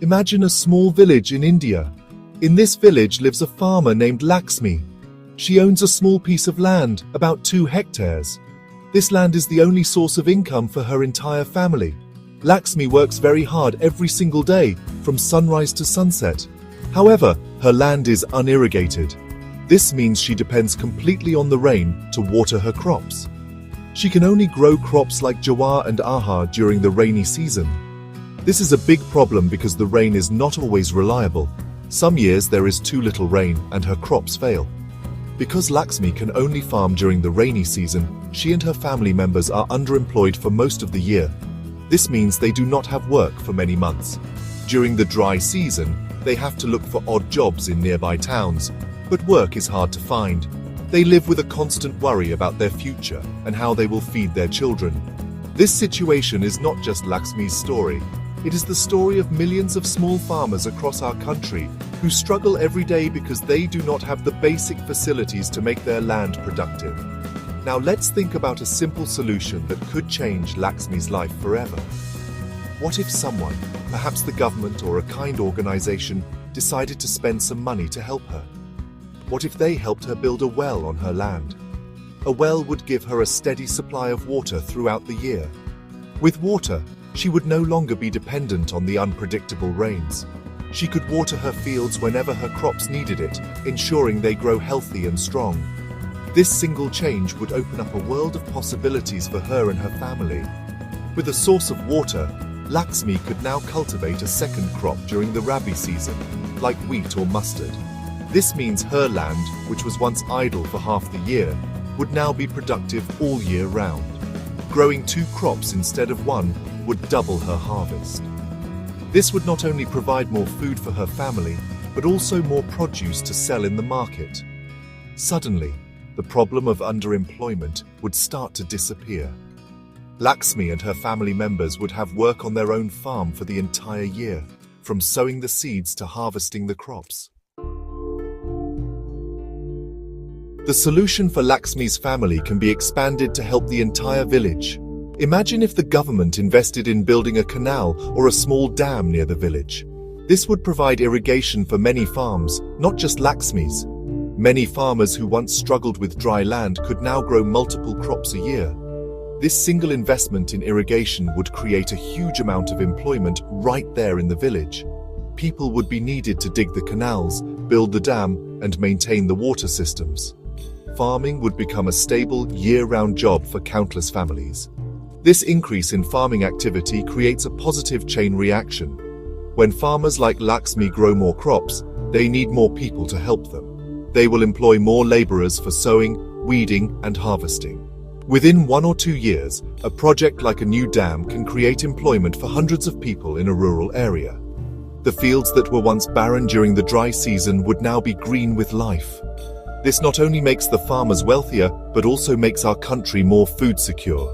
Imagine a small village in India. In this village lives a farmer named Lakshmi. She owns a small piece of land, about 2 hectares. This land is the only source of income for her entire family. Lakshmi works very hard every single day, from sunrise to sunset. However, her land is unirrigated. This means she depends completely on the rain to water her crops. She can only grow crops like jawar and arhar during the rainy season. This is a big problem because the rain is not always reliable. Some years there is too little rain and her crops fail. Because Lakshmi can only farm during the rainy season, she and her family members are underemployed for most of the year. This means they do not have work for many months. During the dry season, they have to look for odd jobs in nearby towns, but work is hard to find. They live with a constant worry about their future and how they will feed their children. This situation is not just Lakshmi's story. It is the story of millions of small farmers across our country who struggle every day because they do not have the basic facilities to make their land productive. Now let's think about a simple solution that could change Lakshmi's life forever. What if someone, perhaps the government or a kind organization, decided to spend some money to help her? What if they helped her build a well on her land? A well would give her a steady supply of water throughout the year. With water, she would no longer be dependent on the unpredictable rains. She could water her fields whenever her crops needed it, ensuring they grow healthy and strong. This single change would open up a world of possibilities for her and her family. With a source of water, Lakshmi could now cultivate a second crop during the rabi season, like wheat or mustard. This means her land, which was once idle for half the year, would now be productive all year round. Growing 2 crops instead of 1 would double her harvest. This would not only provide more food for her family, but also more produce to sell in the market. Suddenly, the problem of underemployment would start to disappear. Lakshmi and her family members would have work on their own farm for the entire year, from sowing the seeds to harvesting the crops. The solution for Lakshmi's family can be expanded to help the entire village. Imagine if the government invested in building a canal or a small dam near the village. This would provide irrigation for many farms, not just Lakshmi's. Many farmers who once struggled with dry land could now grow multiple crops a year. This single investment in irrigation would create a huge amount of employment right there in the village. People would be needed to dig the canals, build the dam, and maintain the water systems. Farming would become a stable, year-round job for countless families. This increase in farming activity creates a positive chain reaction. When farmers like Lakshmi grow more crops, they need more people to help them. They will employ more laborers for sowing, weeding, and harvesting. Within 1 or 2 years, a project like a new dam can create employment for hundreds of people in a rural area. The fields that were once barren during the dry season would now be green with life. This not only makes the farmers wealthier, but also makes our country more food secure.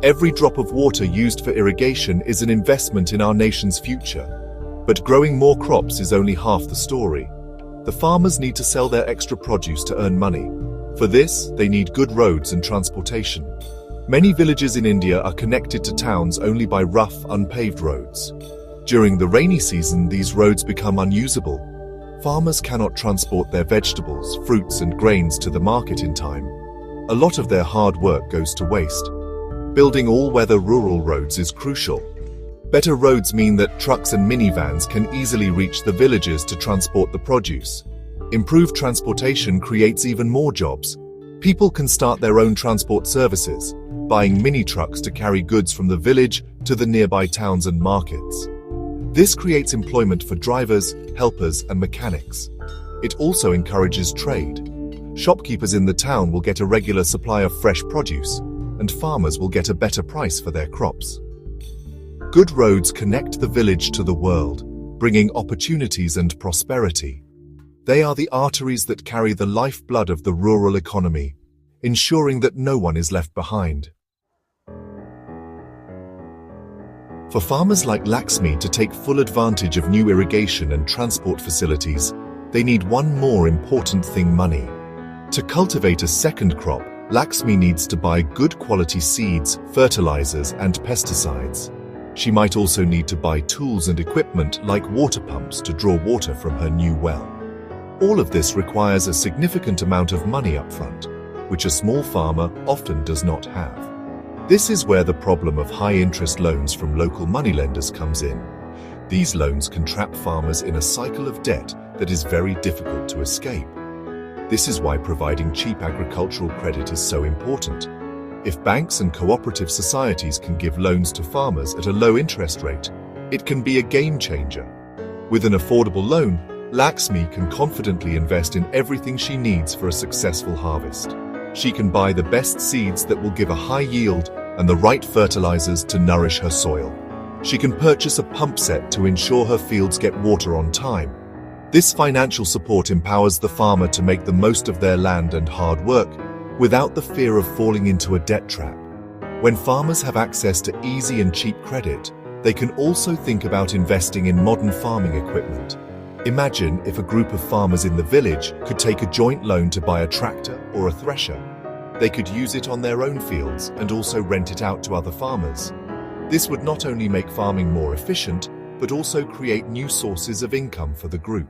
Every drop of water used for irrigation is an investment in our nation's future. But growing more crops is only half the story. The farmers need to sell their extra produce to earn money. For this, they need good roads and transportation. Many villages in India are connected to towns only by rough, unpaved roads. During the rainy season, these roads become unusable. Farmers cannot transport their vegetables, fruits, and grains to the market in time. A lot of their hard work goes to waste. Building all-weather rural roads is crucial. Better roads mean that trucks and minivans can easily reach the villages to transport the produce. Improved transportation creates even more jobs. People can start their own transport services, buying mini-trucks to carry goods from the village to the nearby towns and markets. This creates employment for drivers, helpers, and mechanics. It also encourages trade. Shopkeepers in the town will get a regular supply of fresh produce, and farmers will get a better price for their crops. Good roads connect the village to the world, bringing opportunities and prosperity. They are the arteries that carry the lifeblood of the rural economy, ensuring that no one is left behind. For farmers like Lakshmi to take full advantage of new irrigation and transport facilities, they need one more important thing: money. To cultivate a second crop, Lakshmi needs to buy good quality seeds, fertilizers, and pesticides. She might also need to buy tools and equipment like water pumps to draw water from her new well. All of this requires a significant amount of money upfront, which a small farmer often does not have. This is where the problem of high-interest loans from local moneylenders comes in. These loans can trap farmers in a cycle of debt that is very difficult to escape. This is why providing cheap agricultural credit is so important. If banks and cooperative societies can give loans to farmers at a low interest rate, it can be a game changer. With an affordable loan, Laxmi can confidently invest in everything she needs for a successful harvest. She can buy the best seeds that will give a high yield and the right fertilizers to nourish her soil. She can purchase a pump set to ensure her fields get water on time. This financial support empowers the farmer to make the most of their land and hard work, without the fear of falling into a debt trap. When farmers have access to easy and cheap credit, they can also think about investing in modern farming equipment. Imagine if a group of farmers in the village could take a joint loan to buy a tractor or a thresher. They could use it on their own fields and also rent it out to other farmers. This would not only make farming more efficient, but also create new sources of income for the group.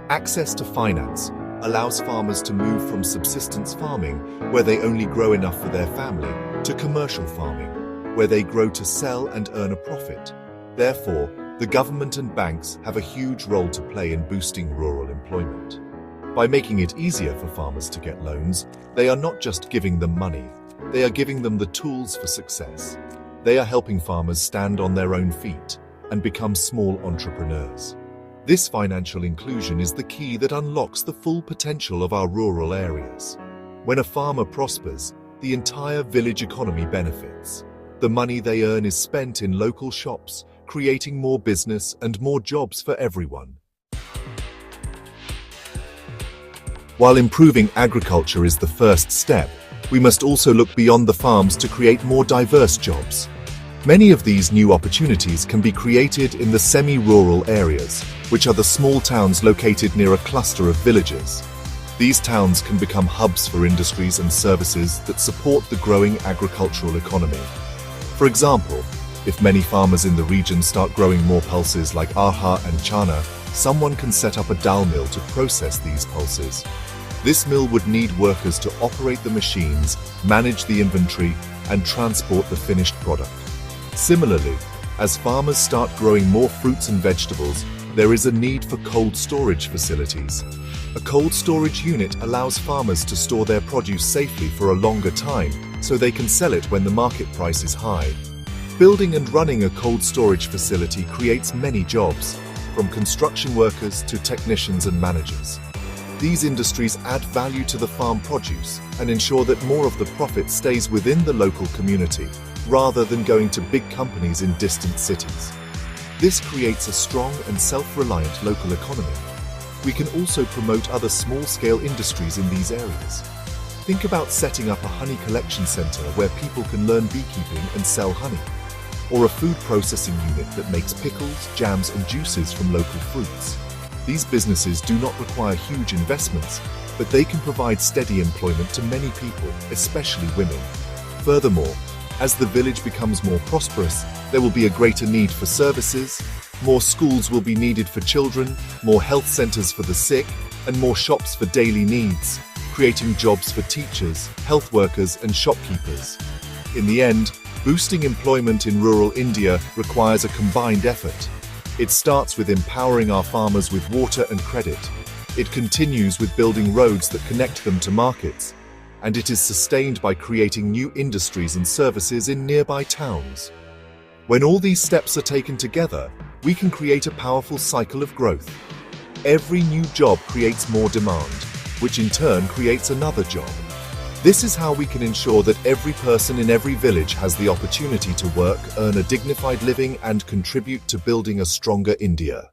Access to finance allows farmers to move from subsistence farming, where they only grow enough for their family, to commercial farming, where they grow to sell and earn a profit. Therefore, the government and banks have a huge role to play in boosting rural employment. By making it easier for farmers to get loans, they are not just giving them money, they are giving them the tools for success. They are helping farmers stand on their own feet and become small entrepreneurs. This financial inclusion is the key that unlocks the full potential of our rural areas. When a farmer prospers, the entire village economy benefits. The money they earn is spent in local shops, creating more business and more jobs for everyone. While improving agriculture is the first step, we must also look beyond the farms to create more diverse jobs. Many of these new opportunities can be created in the semi-rural areas, which are the small towns located near a cluster of villages. These towns can become hubs for industries and services that support the growing agricultural economy. For example, if many farmers in the region start growing more pulses like arha and chana, someone can set up a dal mill to process these pulses. This mill would need workers to operate the machines, manage the inventory, and transport the finished product. Similarly, as farmers start growing more fruits and vegetables, there is a need for cold storage facilities. A cold storage unit allows farmers to store their produce safely for a longer time, so they can sell it when the market price is high. Building and running a cold storage facility creates many jobs, from construction workers to technicians and managers. These industries add value to the farm produce and ensure that more of the profit stays within the local community, rather than going to big companies in distant cities. This creates a strong and self-reliant local economy. We can also promote other small-scale industries in these areas. Think about setting up a honey collection center where people can learn beekeeping and sell honey, or a food processing unit that makes pickles, jams, and juices from local fruits. These businesses do not require huge investments, but they can provide steady employment to many people, especially women. Furthermore, as the village becomes more prosperous, there will be a greater need for services, more schools will be needed for children, more health centers for the sick, and more shops for daily needs, creating jobs for teachers, health workers, and shopkeepers. In the end, boosting employment in rural India requires a combined effort. It starts with empowering our farmers with water and credit. It continues with building roads that connect them to markets, and it is sustained by creating new industries and services in nearby towns. When all these steps are taken together, we can create a powerful cycle of growth. Every new job creates more demand, which in turn creates another job. This is how we can ensure that every person in every village has the opportunity to work, earn a dignified living, and contribute to building a stronger India.